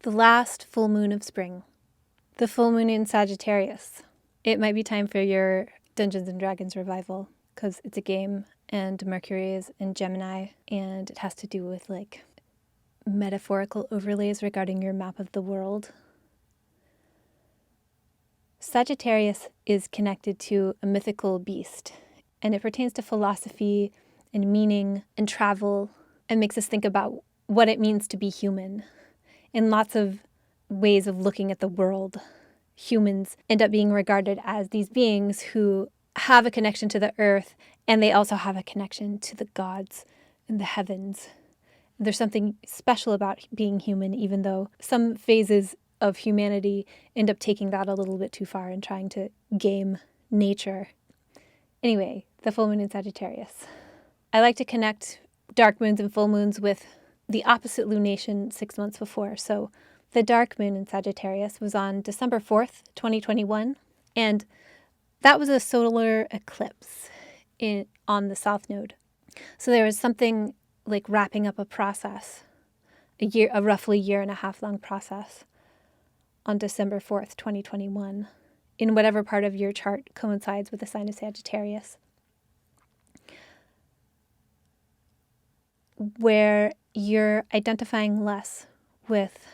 The last full moon of spring. The full moon in Sagittarius. It might be time for your Dungeons and Dragons revival because it's a game and Mercury is in Gemini and it has to do with like metaphorical overlays regarding your map of the world. Sagittarius is connected to a mythical beast and it pertains to philosophy and meaning and travel and makes us think about what it means to be human in lots of ways of looking at the world. Humans end up being regarded as these beings who have a connection to the earth, and they also have a connection to the gods and the heavens. There's something special about being human, even though some phases of humanity end up taking that a little bit too far and trying to game nature. Anyway, the full moon in Sagittarius. I like to connect dark moons and full moons with the opposite lunation 6 months before. So the dark moon in Sagittarius was on December 4th, 2021, and that was a solar eclipse on the south node. So there was something like wrapping up a process, a roughly year and a half long process on December 4th, 2021, in whatever part of your chart coincides with the sign of Sagittarius, where you're identifying less with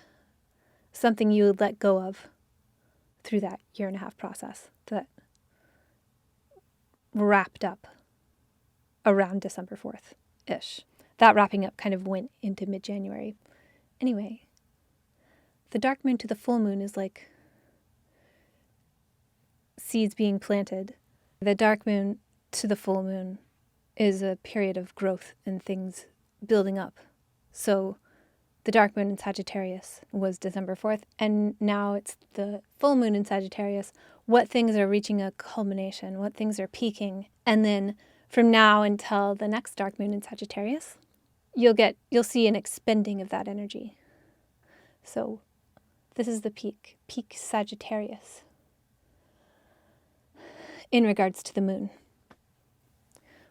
something you would let go of through that year and a half process that wrapped up around December 4th-ish. That wrapping up kind of went into mid-January. Anyway, the dark moon to the full moon is like seeds being planted. The dark moon to the full moon is a period of growth and things building up. So the dark moon in Sagittarius was December 4th, and now it's the full moon in Sagittarius. What things are reaching a culmination, what things are peaking, and then from now until the next dark moon in Sagittarius, you'll see an expending of that energy. So this is the peak Sagittarius in regards to the moon.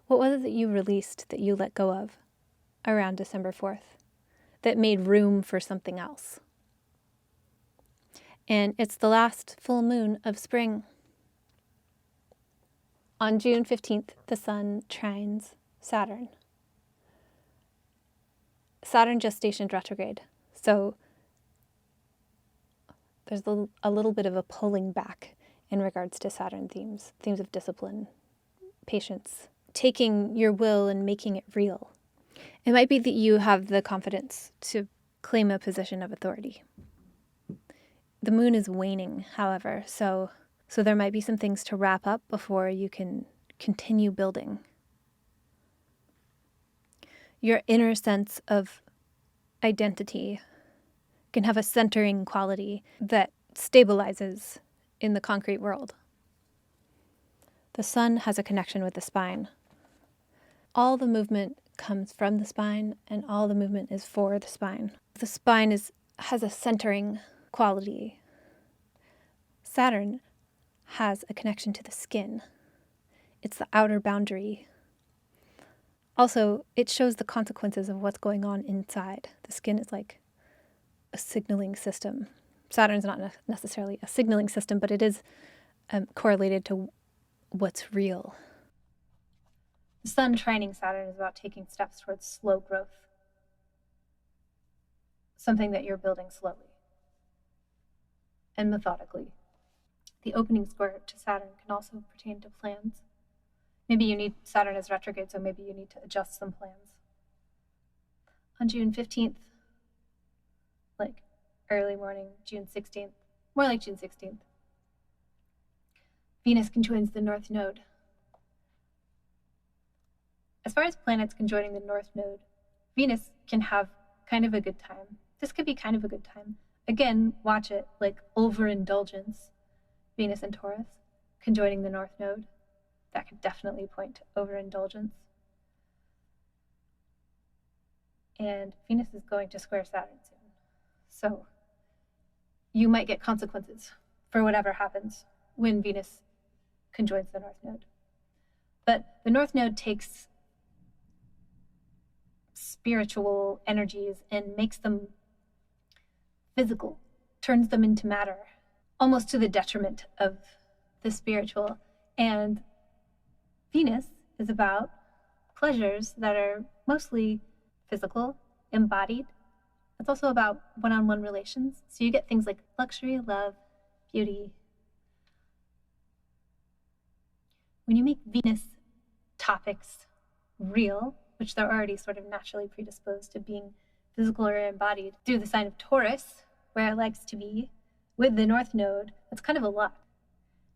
What was it that you released, that you let go of around December 4th, that made room for something else? And it's the last full moon of spring. On June 15th, the sun trines Saturn. Saturn just stationed retrograde, so there's a little bit of a pulling back in regards to Saturn themes of discipline, patience, taking your will and making it real. It might be that you have the confidence to claim a position of authority. The moon is waning, however, so there might be some things to wrap up before you can continue building. Your inner sense of identity can have a centering quality that stabilizes in the concrete world. The sun has a connection with the spine. All the movement comes from the spine, and all the movement is for the spine. The spine has a centering quality. Saturn has a connection to the skin. It's the outer boundary. Also, it shows the consequences of what's going on inside. The skin is like a signaling system. Saturn's not necessarily a signaling system, but it is correlated to what's real. The sun trining Saturn is about taking steps towards slow growth, something that you're building slowly and methodically. The opening square to Saturn can also pertain to plans. Maybe Saturn is retrograde, so maybe you need to adjust some plans. On June 15th, like early morning, June 16th, more like June 16th, Venus conjoins the North Node. As far as planets conjoining the North Node, Venus can have kind of a good time. This could be kind of a good time. Again, watch it, like overindulgence. Venus and Taurus conjoining the North Node. That could definitely point to overindulgence. And Venus is going to square Saturn soon. So you might get consequences for whatever happens when Venus conjoins the North Node. But the North Node takes spiritual energies and makes them physical, turns them into matter, almost to the detriment of the spiritual. And Venus is about pleasures that are mostly physical, embodied. It's also about one-on-one relations. So you get things like luxury, love, beauty. When you make Venus topics real, which they're already sort of naturally predisposed to being physical or embodied through the sign of Taurus, where it likes to be, with the North Node, that's kind of a lot.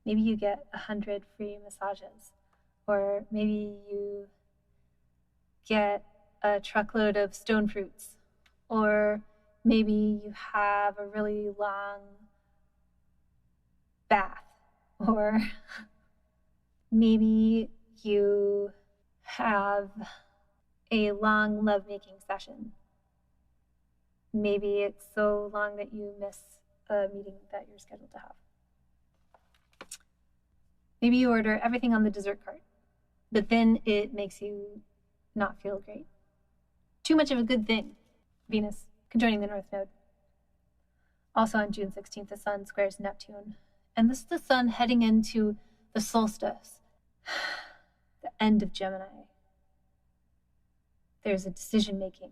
Maybe you get 100 free massages, or maybe you get a truckload of stone fruits, or maybe you have a really long bath, or maybe you have a long lovemaking session. Maybe it's so long that you miss a meeting that you're scheduled to have. Maybe you order everything on the dessert cart, but then it makes you not feel great. Too much of a good thing. Venus conjoining the North Node. Also on June 16th, the Sun squares Neptune. And this is the Sun heading into the solstice, the end of Gemini. There's a decision making.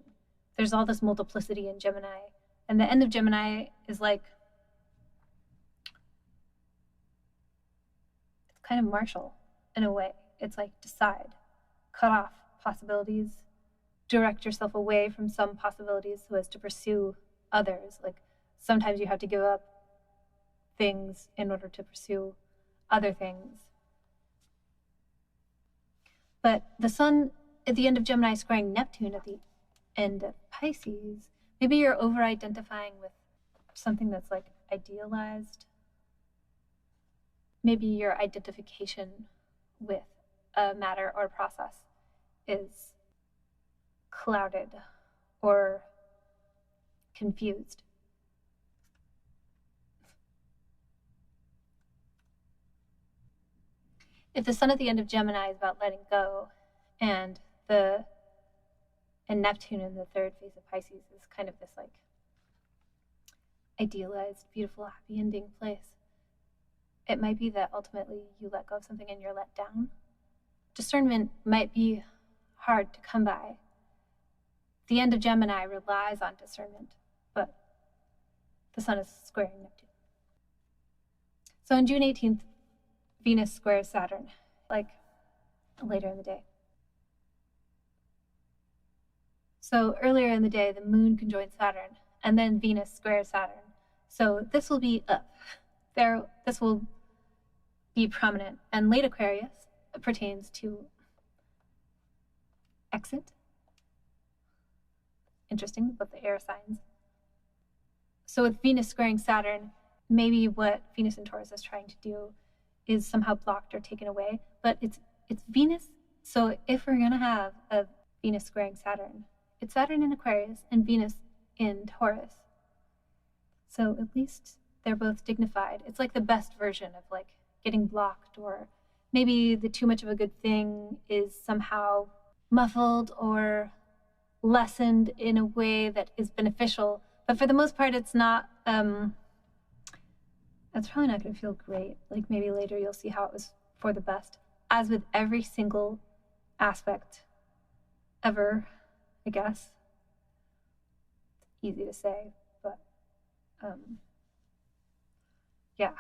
There's all this multiplicity in Gemini. And the end of Gemini is like, it's kind of martial in a way. It's like decide, cut off possibilities, direct yourself away from some possibilities so as to pursue others. Like sometimes you have to give up things in order to pursue other things. But the Sun at the end of Gemini squaring Neptune at the end of Pisces, maybe you're over-identifying with something that's like idealized. Maybe your identification with a matter or process is clouded or confused. If the Sun at the end of Gemini is about letting go, and Neptune in the third phase of Pisces is kind of this like idealized, beautiful, happy ending place, it might be that ultimately you let go of something and you're let down. Discernment might be hard to come by. The end of Gemini relies on discernment, but the Sun is squaring Neptune. So on June 18th, Venus squares Saturn, like later in the day. So earlier in the day, the Moon conjoins Saturn, and then Venus squares Saturn. So this will be up. This will be prominent. And late Aquarius pertains to exit. Interesting about the air signs. So with Venus squaring Saturn, maybe what Venus in Taurus is trying to do is somehow blocked or taken away, but it's Venus. So if we're gonna have a Venus squaring Saturn, it's Saturn in Aquarius and Venus in Taurus. So at least they're both dignified. It's like the best version of like getting blocked, or maybe the too much of a good thing is somehow muffled or lessened in a way that is beneficial. But for the most part, it's not, that's probably not going to feel great. Like maybe later you'll see how it was for the best. As with every single aspect ever, I guess. Easy to say, but yeah.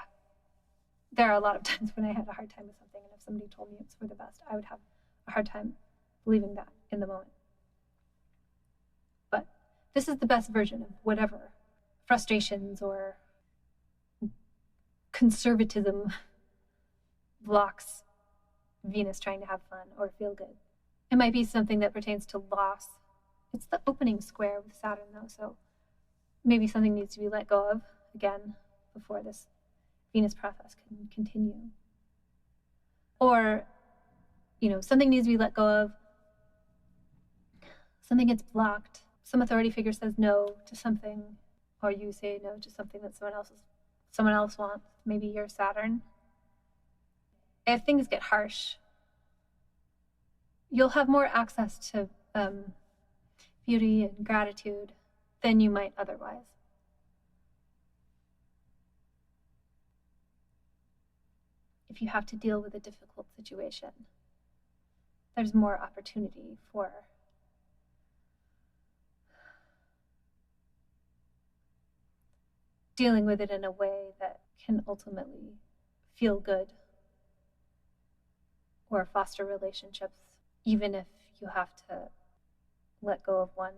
There are a lot of times when I had a hard time with something, and if somebody told me it's for the best, I would have a hard time believing that in the moment. But this is the best version of whatever frustrations or conservatism blocks Venus trying to have fun or feel good. It might be something that pertains to loss. It's the opening square with Saturn, though, so maybe something needs to be let go of again before this Venus process can continue. Or, something needs to be let go of, something gets blocked, some authority figure says no to something, or you say no to something that someone else wants, maybe your Saturn. If things get harsh, you'll have more access to beauty and gratitude than you might otherwise. if you have to deal with a difficult situation, there's more opportunity for dealing with it in a way that can ultimately feel good or foster relationships, even if you have to let go of one.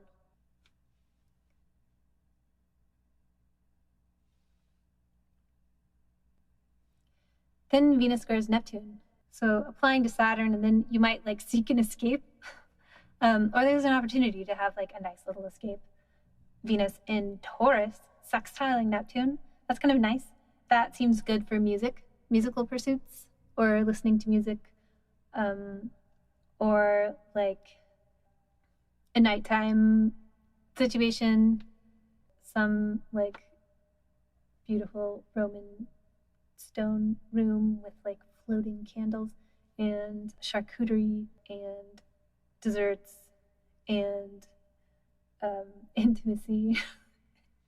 Then Venus squares Neptune. So applying to Saturn, and then you might like seek an escape. Or there's an opportunity to have like a nice little escape. Venus in Taurus, sextiling Neptune. That's kind of nice. That seems good for musical pursuits, or listening to music, or like a nighttime situation, some like beautiful Roman stone room with like floating candles and charcuterie and desserts and intimacy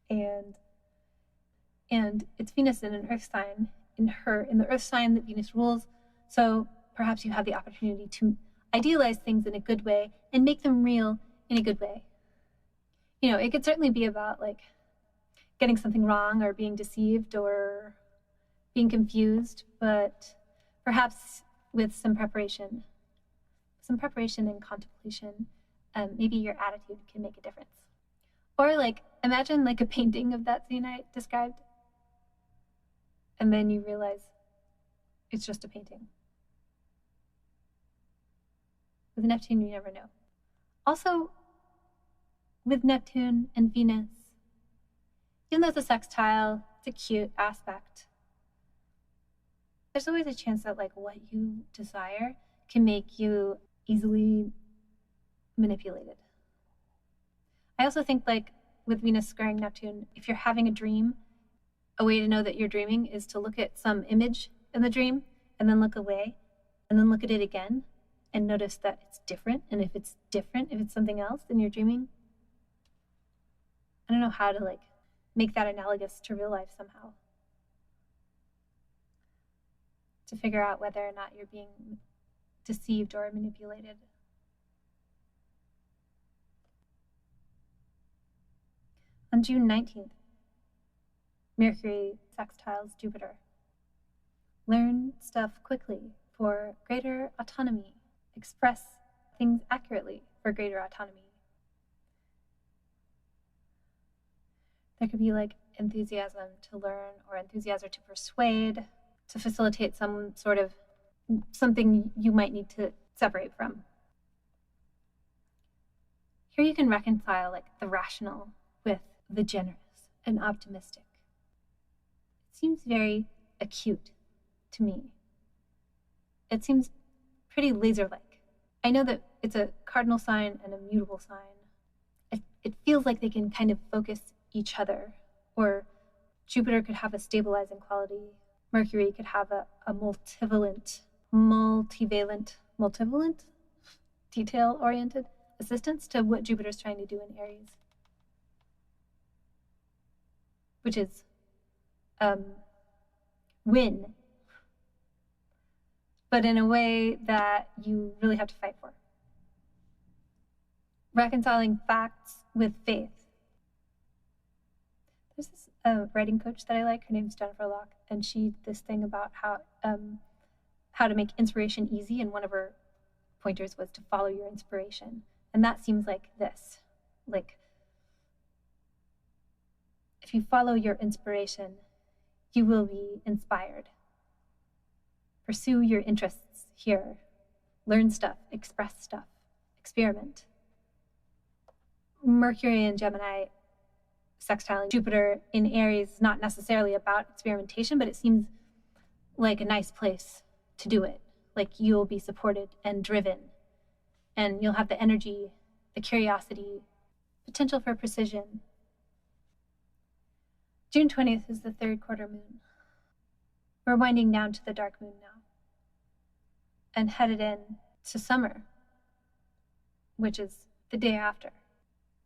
and it's Venus in an earth sign, in the earth sign that Venus rules. So perhaps you have the opportunity to idealize things in a good way and make them real in a good way. You know, it could certainly be about like getting something wrong or being deceived or being confused, but perhaps with some preparation and contemplation, maybe your attitude can make a difference. Or like, imagine like a painting of that scene I described, and then you realize it's just a painting. With Neptune, you never know. Also, with Neptune and Venus, even though it's a sextile, it's a cute aspect, there's always a chance that like what you desire can make you easily manipulated. I also think like with Venus squaring Neptune, if you're having a dream, a way to know that you're dreaming is to look at some image in the dream and then look away and then look at it again and notice that it's different. And if it's different, if it's something else, then you're dreaming. I don't know how to like make that analogous to real life somehow, to figure out whether or not you're being deceived or manipulated. On June 19th, Mercury sextiles Jupiter. Learn stuff quickly for greater autonomy. Express things accurately for greater autonomy. There could be like enthusiasm to learn or enthusiasm to persuade, to facilitate some sort of something you might need to separate from. Here you can reconcile like the rational with the generous and optimistic. It seems very acute to me. It seems pretty laser-like. I know that it's a cardinal sign and a mutable sign. It feels like they can kind of focus each other, or Jupiter could have a stabilizing quality. Mercury could have a multivalent, detail-oriented assistance to what Jupiter's trying to do in Aries, which is win, but in a way that you really have to fight for. Reconciling facts with faith. There's this writing coach that I like. Her name's Jennifer Locke, and she did this thing about how to make inspiration easy, and one of her pointers was to follow your inspiration. And that seems like this. Like, if you follow your inspiration, you will be inspired. Pursue your interests here. Learn stuff, express stuff, experiment. Mercury and Gemini sextiling Jupiter in Aries is not necessarily about experimentation, but it seems like a nice place to do it. Like you'll be supported and driven, and you'll have the energy, the curiosity, potential for precision. June 20th is the third quarter moon. We're winding down to the dark moon now and headed in to summer, which is the day after.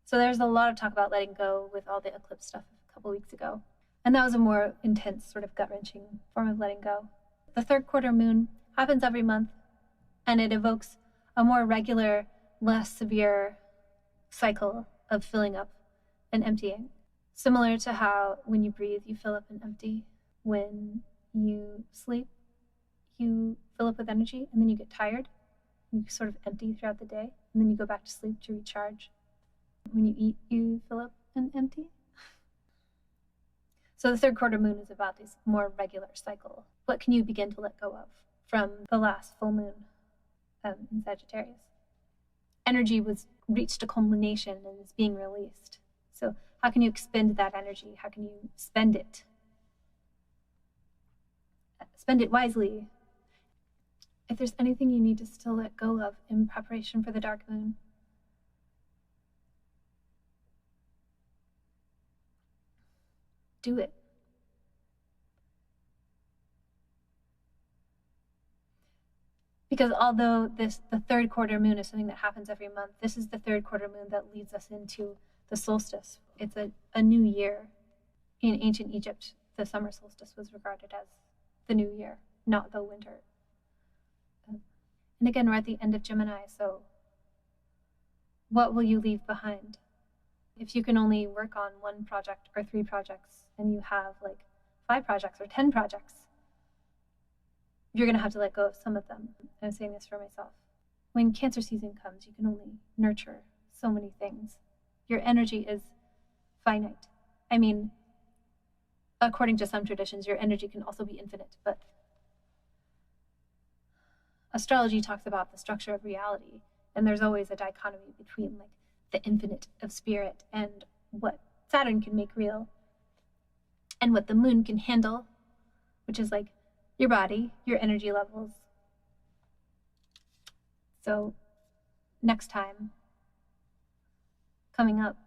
So there's a lot of talk about letting go with all the eclipse stuff a couple weeks ago. And that was a more intense, sort of gut-wrenching form of letting go. The third quarter moon happens every month, and it evokes a more regular, less severe cycle of filling up and emptying. Similar to how when you breathe, you fill up and empty. When you sleep, you fill up with energy, and then you get tired. You sort of empty throughout the day, and then you go back to sleep to recharge. When you eat, you fill up and empty. So the third quarter moon is about this more regular cycle. What can you begin to let go of from the last full moon in Sagittarius? Energy was reached a culmination and is being released. So how can you expend that energy? How can you spend it? Spend it wisely. If there's anything you need to still let go of in preparation for the dark moon, do it. Because although the third quarter moon is something that happens every month, this is the third quarter moon that leads us into the solstice. It's a new year. In ancient Egypt, the summer solstice was regarded as the new year, not the winter. And again, we're at the end of Gemini, so what will you leave behind? If you can only work on 1 project or 3 projects, and you have like 5 projects or 10 projects, you're going to have to let go of some of them. I'm saying this for myself. When Cancer season comes, you can only nurture so many things. Your energy is finite. I mean, according to some traditions, your energy can also be infinite, but astrology talks about the structure of reality, and there's always a dichotomy between like the infinite of spirit and what Saturn can make real, and what the moon can handle, which is like your body, your energy levels. So next time, coming up,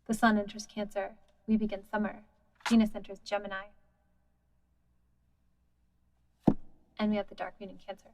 the sun enters Cancer, we begin summer, Venus enters Gemini, and we have the dark moon in Cancer.